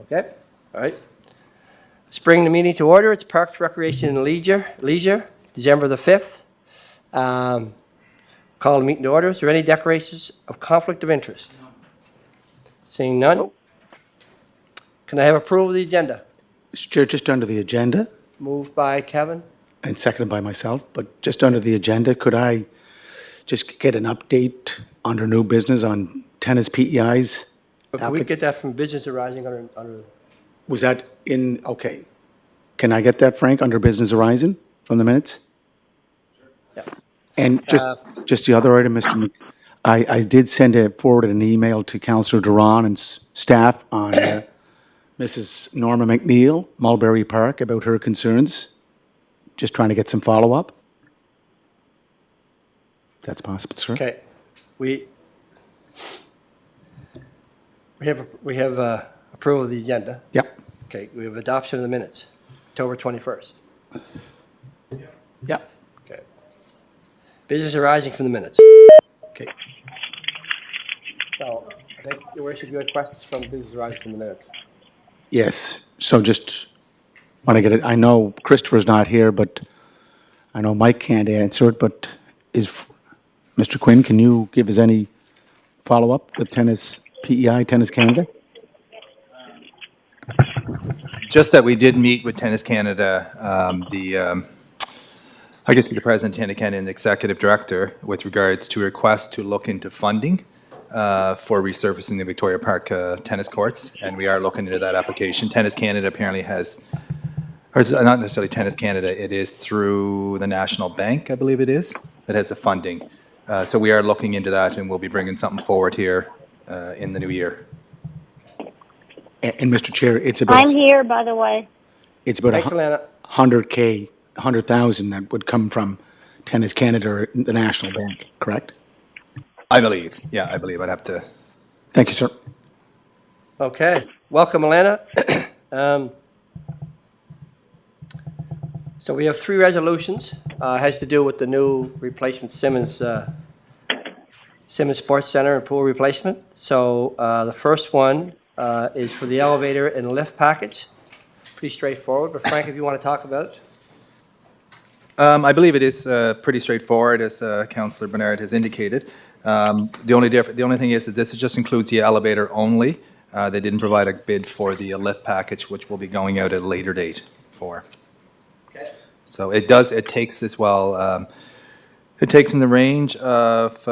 Okay, all right. Let's bring the meeting to order. It's Parks, Recreation, and Leisure, December the 5th. Call the meeting to order. Is there any declarations of conflict of interest? Seeing none. Can I have approval of the agenda? Mr. Chair, just under the agenda, Moved by Kevin. and seconded by myself, but just under the agenda, could I just get an update under new business on tennis PEIs? Can we get that from business arising under? Was that in, okay. Can I get that, Frank, under business horizon from the minutes? Yeah. And just the other item, Mr. I did forwarded an email to Councillor Duran and staff on Mrs. Norma McNeil, Mulberry Park, about her concerns. Just trying to get some follow-up. That's possible, sir. Okay, we have approval of the agenda. Yep. Okay, we have adoption of the minutes, October 21st. Yep. Okay. Business arising from the minutes. Okay. So I think, Your Worship, you had questions from business arising from the minutes. Yes, so just want to get it, I know Christopher's not here, but I know Mike can't answer it, but Mr. Quinn, can you give us any follow-up with Tennis PEI, Tennis Canada? Just that we did meet with Tennis Canada, I guess the president of Tennis Canada and the executive director with regards to a request to look into funding for resurfacing the Victoria Park tennis courts, and we are looking into that application. Tennis Canada apparently has, or it's not necessarily Tennis Canada, it is through the National Bank, I believe it is, that has the funding. So we are looking into that, and we'll be bringing something forward here in the new year. And Mr. Chair, it's about, I'm here, by the way. it's about Thanks, Alana. 100,000 that would come from Tennis Canada or the National Bank, correct? I believe, yeah, I believe. I'd have to. Thank you, sir. Okay, welcome, Alana. So we have three resolutions. Has to do with the new replacement Simmons Sports Center and pool replacement. So the first one is for the elevator and lift package. Pretty straightforward, but Frank, if you want to talk about it. I believe it is pretty straightforward, as Councillor Bernard has indicated. The only thing is that this just includes the elevator only. They didn't provide a bid for the lift package, which will be going out at a later date for. Okay. So it takes as well, it takes in the range of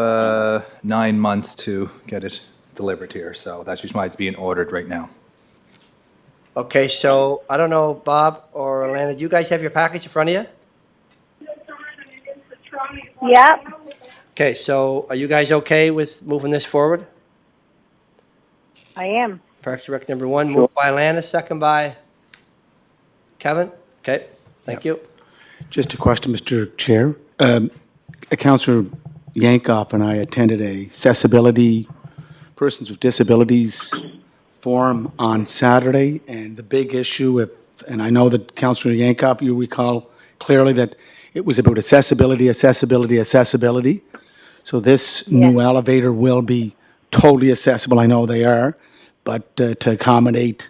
9 months to get it delivered here. So that's just why it's being ordered right now. Okay, so I don't know, Bob or Alana, do you guys have your package in front of you? Yep. Okay, so are you guys okay with moving this forward? I am. Parks and Rec number one, moved by Alana, second by Kevin. Okay, thank you. Just a question, Mr. Chair. Councillor Yankoff and I attended a Persons with Disabilities Forum on Saturday, and the big issue, and I know that Councillor Yankoff, you recall clearly that it was about accessibility. So this new elevator will be totally accessible. I know they are, but to accommodate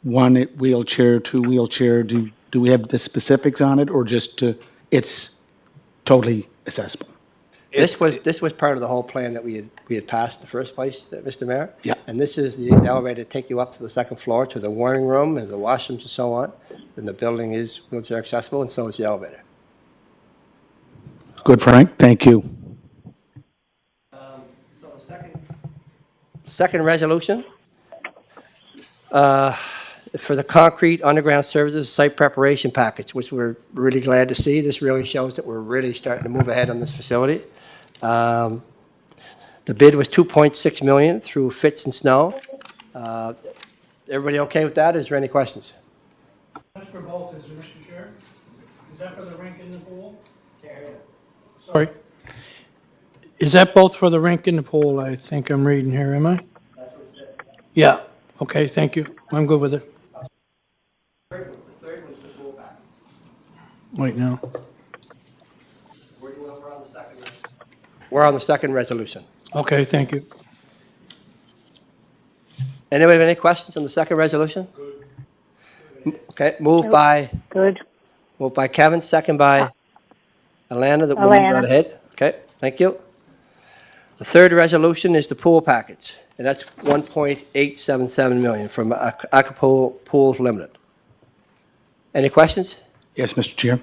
one wheelchair, two wheelchair, do we have the specifics on it, or just it's totally accessible? This was part of the whole plan that we had passed in the first place, Mr. Mayor. Yeah. And this is the elevator to take you up to the second floor to the warming room and the washrooms and so on. And the building is wheelchair accessible, and so is the elevator. Good, Frank. Thank you. So second resolution for the concrete underground services site preparation package, which we're really glad to see. This really shows that we're really starting to move ahead on this facility. The bid was $2.6 million through Fitz and Snow. Everybody okay with that? Is there any questions? That's for both, is it, Mr. Chair? Is that for the rink and the pool? Sorry. Is that both for the rink and the pool? I think I'm reading here, am I? That's what it said. Yeah. Okay, thank you. I'm good with it. The third was the pool package. Right now. We're on the second resolution. Okay, thank you. Anybody have any questions on the second resolution? Okay, moved by Good. Kevin, second by Alana, that we'll move Alana. right ahead. Okay, thank you. The third resolution is the pool package, and that's 1.877 million from Acapulco Pools Limited. Any questions? Yes, Mr. Chair.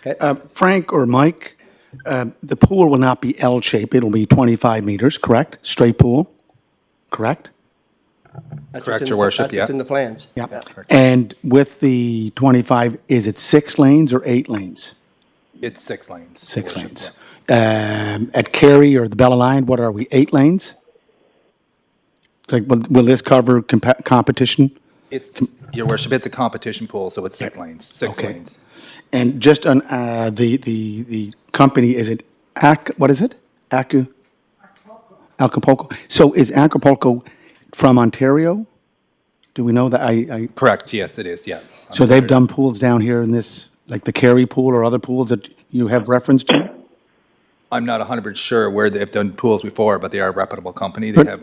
Okay. Frank or Mike, the pool will not be L-shaped. It'll be 25 meters, correct? Straight pool, correct? That's Correct, what's in Your the- Worship, That's what's yeah. in the plans. Yeah. And with the 25, is it 6 lanes or 8 lanes? It's 6 lanes. Your 6 Worship, lanes. At Kerry or the Bella Line, what are we, 8 lanes? Like, will this cover competition? It's, Your Worship, it's a competition pool, so it's 6 lanes, 6 Okay. lanes. And just on the company, is it what is it? Acapulco. So is Acapulco from Ontario? Do we know that? Correct, yes, it is, yeah. So they've done pools down here in this, like the Kerry pool or other pools that you have reference to? I'm not 100% sure where they've done pools before, but they are a reputable company. They have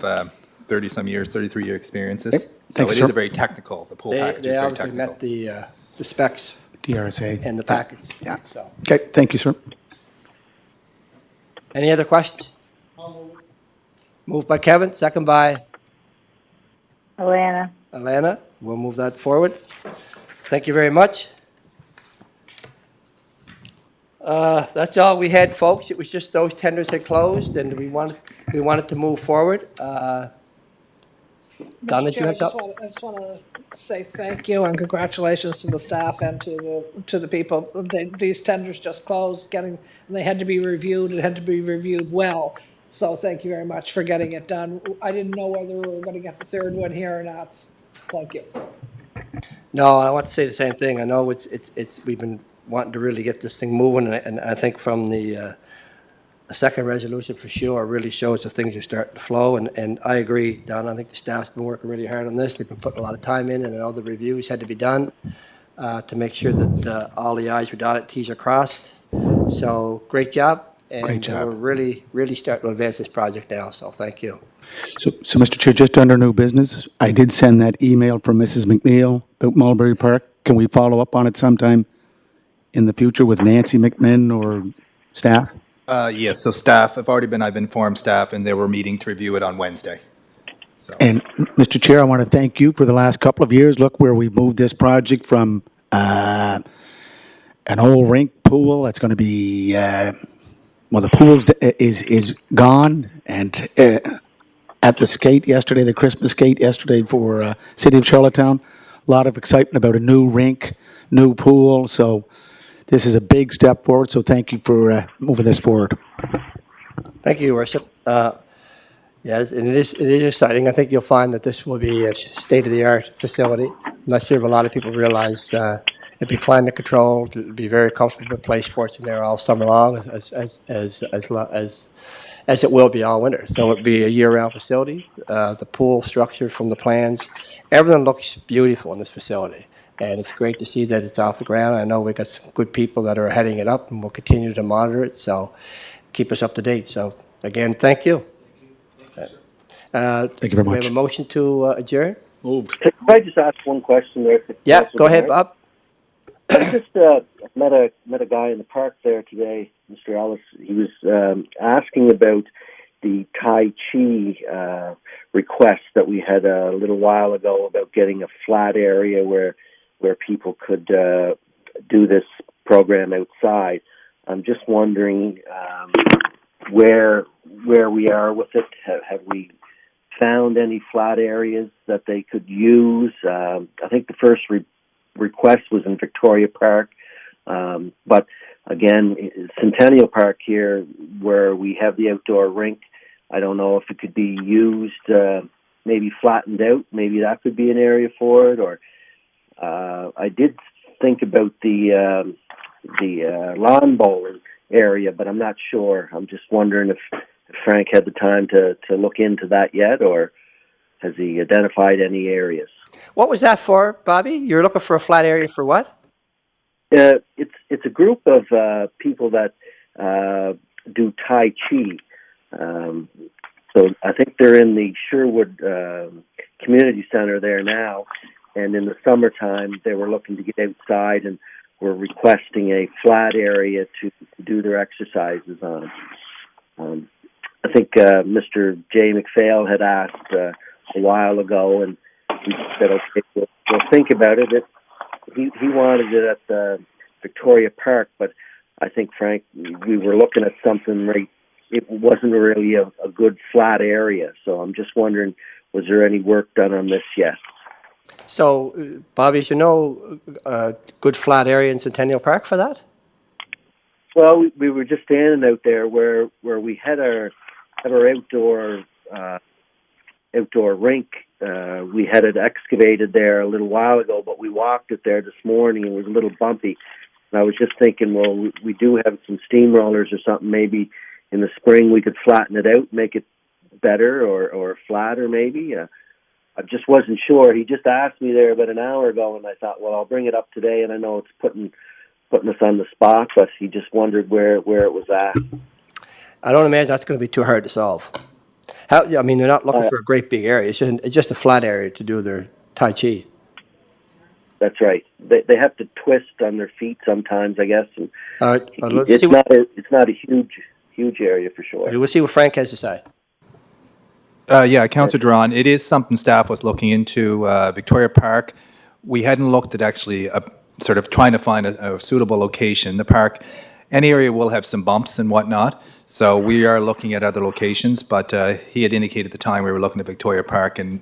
30-some years, 33-year experiences. So Thank it you, is sir. a very technical, the pool They package is they very obviously technical. met the specs DRSA. and the package. Yeah. So, Okay, thank you, sir. any other questions? Moved by Kevin, second by Alana. Alana. We'll move that forward. Thank you very much. That's all we had, folks. It was just those tenders had closed, and we wanted to move forward. Donna, Mr. did you Chair, have something? I just want to say thank you and congratulations to the staff and to the people. These tenders just closed, and they had to be reviewed, it had to be reviewed well. So thank you very much for getting it done. I didn't know whether we were going to get the third one here or not. Thank you. No, I want to say the same thing. I know we've been wanting to really get this thing moving, and I think from the second resolution for sure really shows that things are starting to flow, and I agree, Don. I think the staff's been working really hard on this. They've been putting a lot of time in, and I know the reviews had to be done to make sure that all the i's were dotted, t's are crossed. So great job. And Great job. we're really starting to advance this project now, so thank you. So, Mr. Chair, just under new business, I did send that email from Mrs. McNeil about Mulberry Park. Can we follow up on it sometime in the future with Nancy McMinn or staff? Yes, so staff, I've informed staff, and they were meeting to review it on Wednesday. So, And, Mr. Chair, I want to thank you for the last couple of years. Look where we've moved this project from an old rink pool that's going to be, the pool is gone, and at the skate yesterday, the Christmas skate yesterday for City of Charlottetown, a lot of excitement about a new rink, new pool, so this is a big step forward, so thank you for moving this forward. Thank you, Your Worship. Yes, and it is exciting. I think you'll find that this will be a state-of-the-art facility. I'm not sure if a lot of people realize it'll be climate controlled. It'll be very comfortable to play sports in there all summer long, as it will be all winter. So it'll be a year-round facility. The pool structure from the plans, everything looks beautiful in this facility. And it's great to see that it's off the ground. I know we've got some good people that are heading it up, and we'll continue to monitor it. So keep us up to date. So again, thank you. Thank you very We much. have a motion to adjourn? Moved. Could I just ask one question there? Yeah, Councillor go ahead, Bernard? Bob. I just met a guy in the park there today, Mr. Ellis. He was asking about the Tai Chi request that we had a little while ago about getting a flat area where people could do this program outside. I'm just wondering where we are with it. Have we found any flat areas that they could use? I think the first request was in Victoria Park, but again, Centennial Park here, where we have the outdoor rink, I don't know if it could be used, maybe flattened out. Maybe that could be an area for it. Or I did think about the lawn bowling area, but I'm not sure. I'm just wondering if Frank had the time to look into that yet, or has he identified any areas? What was that for, Bobby? You're looking for a flat area for what? It's a group of people that do Tai Chi. So I think they're in the Sherwood Community Center there now. And in the summertime, they were looking to get outside and were requesting a flat area to do their exercises on. I think Mr. Jay McPhail had asked a while ago, and he said, okay, we'll think about it. He wanted it at the Victoria Park, but I think, Frank, we were looking at something right. It wasn't really a good flat area. So I'm just wondering, was there any work done on this yet? So, Bobby, is there no good flat area in Centennial Park for that? Well, we were just standing out there where we had our outdoor rink. We had it excavated there a little while ago, but we walked it there this morning and it was a little bumpy. And I was just thinking, well, we do have some steamrollers or something. Maybe in the spring we could flatten it out, make it better or flatter maybe. I just wasn't sure. He just asked me there about an hour ago, and I thought, well, I'll bring it up today. And I know it's putting us on the spot, but he just wondered where it was at. I don't imagine that's going to be too hard to solve. I mean, they're not looking for a great big area. It's just a flat area to do their Tai Chi. That's right. They have to twist on their feet sometimes, I guess. And All right, let's it's see it's not a huge area for sure. we'll see what Frank has to say. Yeah, Councillor Duran, it is something staff was looking into. Victoria Park, we hadn't looked at actually sort of trying to find a suitable location. The park, any area will have some bumps and whatnot, so we are looking at other locations, but he had indicated at the time we were looking at Victoria Park, and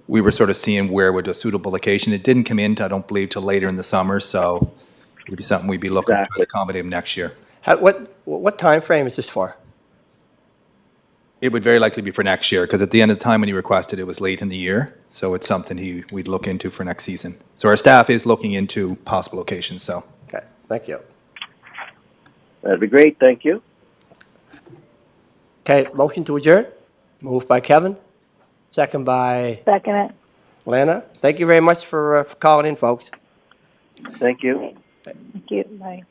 we were sort of seeing where would a suitable location. It didn't come in, I don't believe, till later in the summer, so it'd be something we'd be looking to accommodate him next year. What time frame is this for? It would very likely be for next year, because at the end of the time when he requested, it was late in the year. So it's something we'd look into for next season. So our staff is looking into possible locations, so. Okay, thank you. That'd be great. Thank you. Okay, motion to adjourn. Moved by Kevin, second by Second it. Lana. Thank you very much for calling in, folks. Thank you. Thank you. Bye.